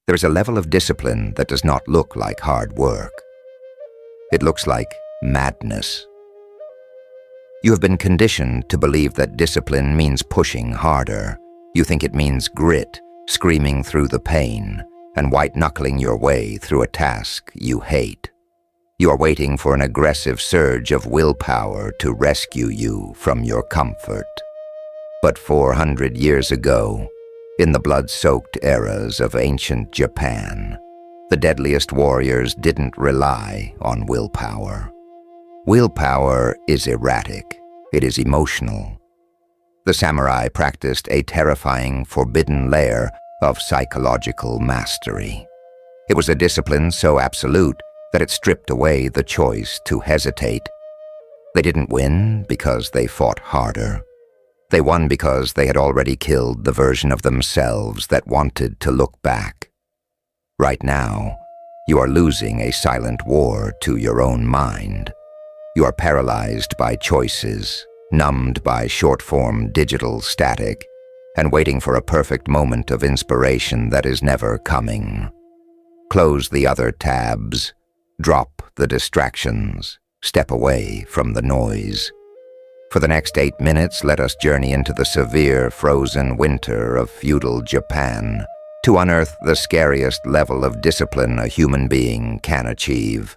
There's a level of discipline that does not look like hard work. It looks like madness. You have been conditioned to believe that discipline means pushing harder. You think it means grit, screaming through the pain, and white-knuckling your way through a task you hate. You are waiting for an aggressive surge of willpower to rescue you from your comfort. But 400 years ago, in the blood-soaked eras of ancient Japan, the deadliest warriors didn't rely on willpower. Willpower is erratic. It is emotional. The samurai practiced a terrifying, forbidden layer of psychological mastery. It was a discipline so absolute that it stripped away the choice to hesitate. They didn't win because they fought harder. They won because they had already killed the version of themselves that wanted to look back. Right now, you are losing a silent war to your own mind. You are paralyzed by choices, numbed by short-form digital static, and waiting for a perfect moment of inspiration that is never coming. Close the other tabs, drop the distractions, step away from the noise. For the next 8 minutes, let us journey into the severe, frozen winter of feudal Japan to unearth the scariest level of discipline a human being can achieve.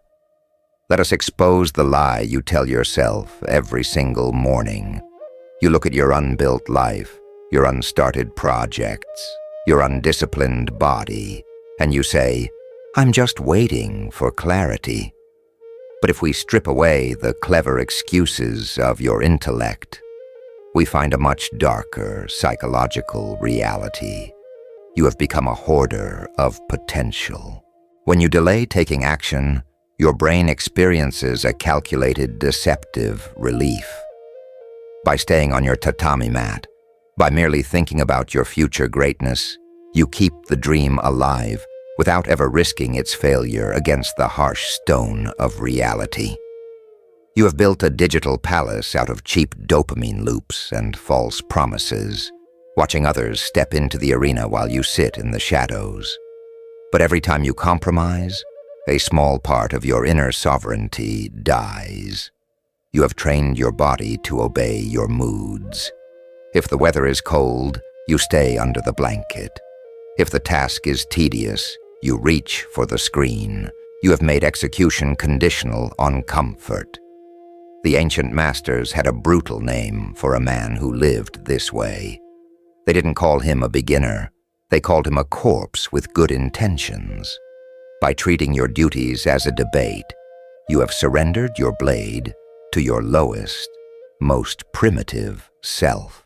Let us expose the lie you tell yourself every single morning. You look at your unbuilt life, your unstarted projects, your undisciplined body, and you say, "I'm just waiting for clarity." But if we strip away the clever excuses of your intellect, we find a much darker psychological reality. You have become a hoarder of potential. When you delay taking action, your brain experiences a calculated, deceptive relief. By staying on your tatami mat, by merely thinking about your future greatness, you keep the dream alive without ever risking its failure against the harsh stone of reality. You have built a digital palace out of cheap dopamine loops and false promises, watching others step into the arena while you sit in the shadows. But every time you compromise, a small part of your inner sovereignty dies. You have trained your body to obey your moods. If the weather is cold, you stay under the blanket. If the task is tedious, you reach for the screen. You have made execution conditional on comfort. The ancient masters had a brutal name for a man who lived this way. They didn't call him a beginner. They called him a corpse with good intentions. By treating your duties as a debate, you have surrendered your blade to your lowest, most primitive self.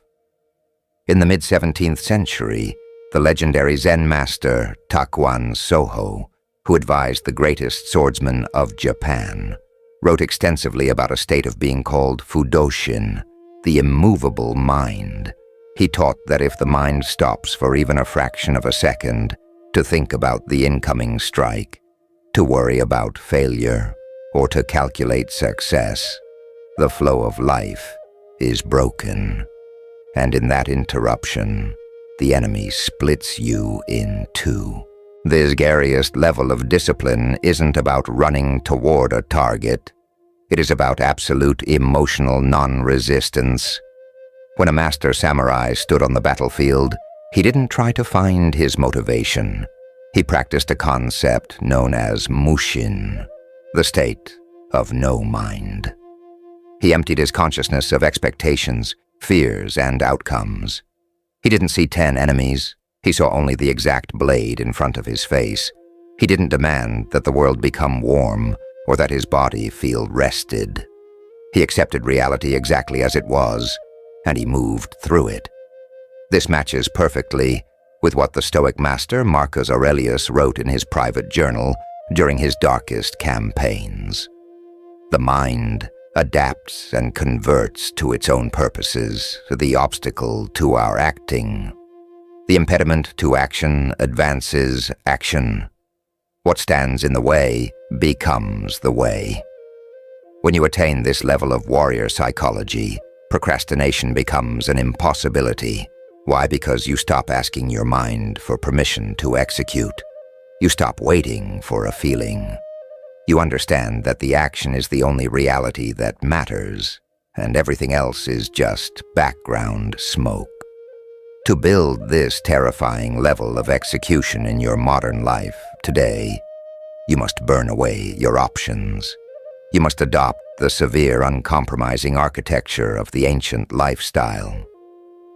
In the mid-17th century, the legendary Zen master Takuan Soho, who advised the greatest swordsman of Japan, wrote extensively about a state of being called Fudoshin, the immovable mind. He taught that if the mind stops for even a fraction of a second to think about the incoming strike, to worry about failure, or to calculate success, the flow of life is broken. And in that interruption, the enemy splits you in two. The scariest level of discipline isn't about running toward a target. It is about absolute emotional non-resistance. When a master samurai stood on the battlefield, he didn't try to find his motivation. He practiced a concept known as Mushin, the state of no mind. He emptied his consciousness of expectations, fears, and outcomes. He didn't see 10 enemies. He saw only the exact blade in front of his face. He didn't demand that the world become warm or that his body feel rested. He accepted reality exactly as it was, and he moved through it. This matches perfectly with what the Stoic master Marcus Aurelius wrote in his private journal during his darkest campaigns. The mind adapts and converts to its own purposes, the obstacle to our acting. The impediment to action advances action. What stands in the way becomes the way. When you attain this level of warrior psychology, procrastination becomes an impossibility. Why? Because you stop asking your mind for permission to execute. You stop waiting for a feeling. You understand that the action is the only reality that matters, and everything else is just background smoke. To build this terrifying level of execution in your modern life today, you must burn away your options. You must adopt the severe, uncompromising architecture of the ancient lifestyle.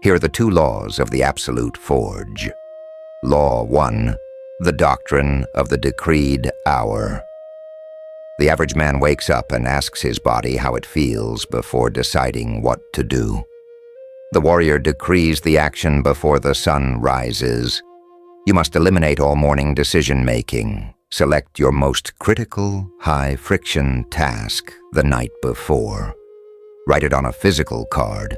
Here are the 2 laws of the absolute forge. Law 1, the doctrine of the decreed hour. The average man wakes up and asks his body how it feels before deciding what to do. The warrior decrees the action before the sun rises. You must eliminate all morning decision-making. Select your most critical, high-friction task the night before. Write it on a physical card.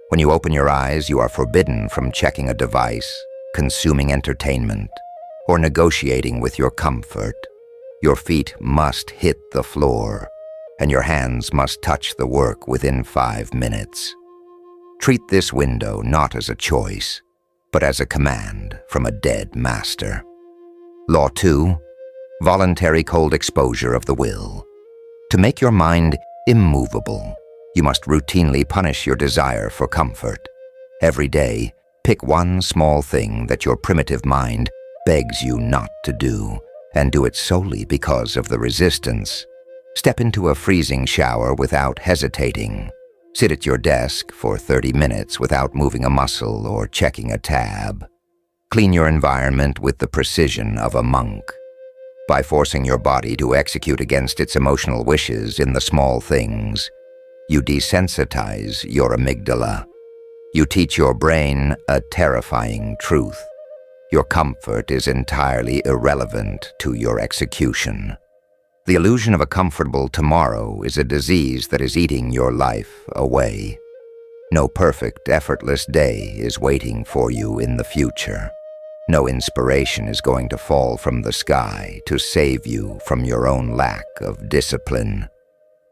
When you open your eyes, you are forbidden from checking a device, consuming entertainment, or negotiating with your comfort. Your feet must hit the floor, and your hands must touch the work within 5 minutes. Treat this window not as a choice, but as a command from a dead master. Law 2, voluntary cold exposure of the will. To make your mind immovable, you must routinely punish your desire for comfort. Every day, pick one small thing that your primitive mind begs you not to do, and do it solely because of the resistance. Step into a freezing shower without hesitating. Sit at your desk for 30 minutes without moving a muscle or checking a tab. Clean your environment with the precision of a monk. By forcing your body to execute against its emotional wishes in the small things, you desensitize your amygdala. You teach your brain a terrifying truth. Your comfort is entirely irrelevant to your execution. The illusion of a comfortable tomorrow is a disease that is eating your life away. No perfect, effortless day is waiting for you in the future. No inspiration is going to fall from the sky to save you from your own lack of discipline.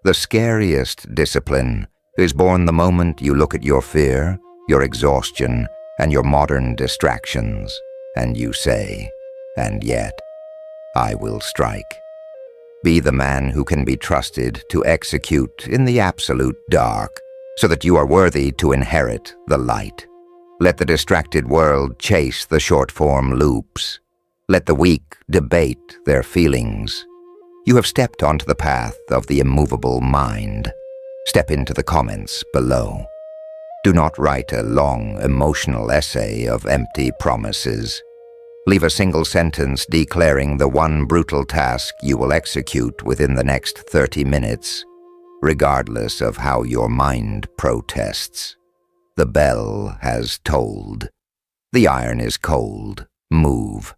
The scariest discipline is born the moment you look at your fear, your exhaustion, and your modern distractions, and you say, "And yet, I will strike." Be the man who can be trusted to execute in the absolute dark, so that you are worthy to inherit the light. Let the distracted world chase the short-form loops. Let the weak debate their feelings. You have stepped onto the path of the immovable mind. Step into the comments below. Do not write a long, emotional essay of empty promises. Leave a single sentence declaring the one brutal task you will execute within the next 30 minutes, regardless of how your mind protests. The bell has tolled. The iron is cold. Move.